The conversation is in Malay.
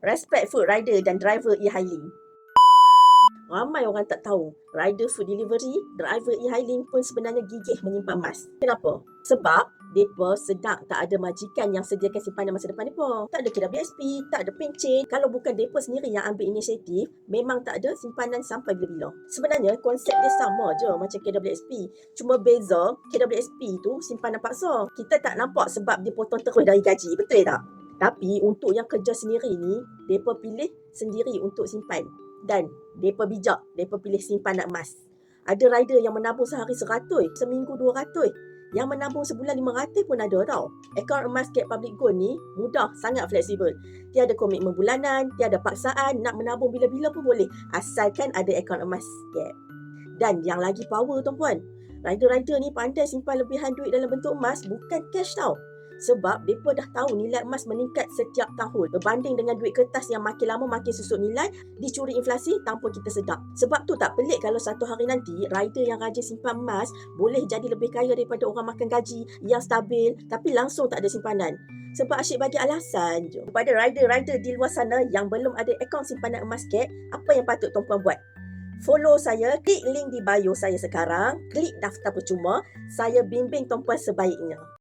Respect food rider dan driver e-hailing. Ramai orang tak tahu, rider food delivery, driver e-hailing pun sebenarnya gigih menyimpan emas. Kenapa? Sebab mereka sedang tak ada majikan yang sediakan simpanan masa depan mereka. Tak ada KWSP, tak ada pencen. Kalau bukan mereka sendiri yang ambil inisiatif, memang tak ada simpanan sampai bila-bila. Sebenarnya konsep dia sama je macam KWSP. Cuma beza, KWSP tu simpanan paksa. Kita tak nampak sebab dia potong terus dari gaji, betul tak? Tapi untuk yang kerja sendiri ni, mereka pilih sendiri untuk simpan. Dan mereka bijak, mereka pilih simpanan emas. Ada rider yang menabung sehari 100, seminggu 200. Yang menabung sebulan 500 pun ada tau. Akaun emas Gap Public Gold ni mudah, sangat fleksibel. Tiada komitmen bulanan, tiada paksaan, nak menabung bila-bila pun boleh. Asalkan ada akaun emas Gap. Dan yang lagi power tuan-puan, rider-rider ni pandai simpan lebihan duit dalam bentuk emas, bukan cash tau. Sebab mereka dah tahu nilai emas meningkat setiap tahun. Berbanding dengan duit kertas yang makin lama makin susut nilai, dicuri inflasi tanpa kita sedar. Sebab tu tak pelik kalau satu hari nanti, rider yang rajin simpan emas boleh jadi lebih kaya daripada orang makan gaji yang stabil tapi langsung tak ada simpanan. Sebab asyik bagi alasan je. Kepada rider-rider di luar sana yang belum ada akaun simpanan emas Gap, apa yang patut tuan-puan buat? Follow saya, klik link di bio saya sekarang, klik daftar percuma, saya bimbing tuan-puan sebaiknya.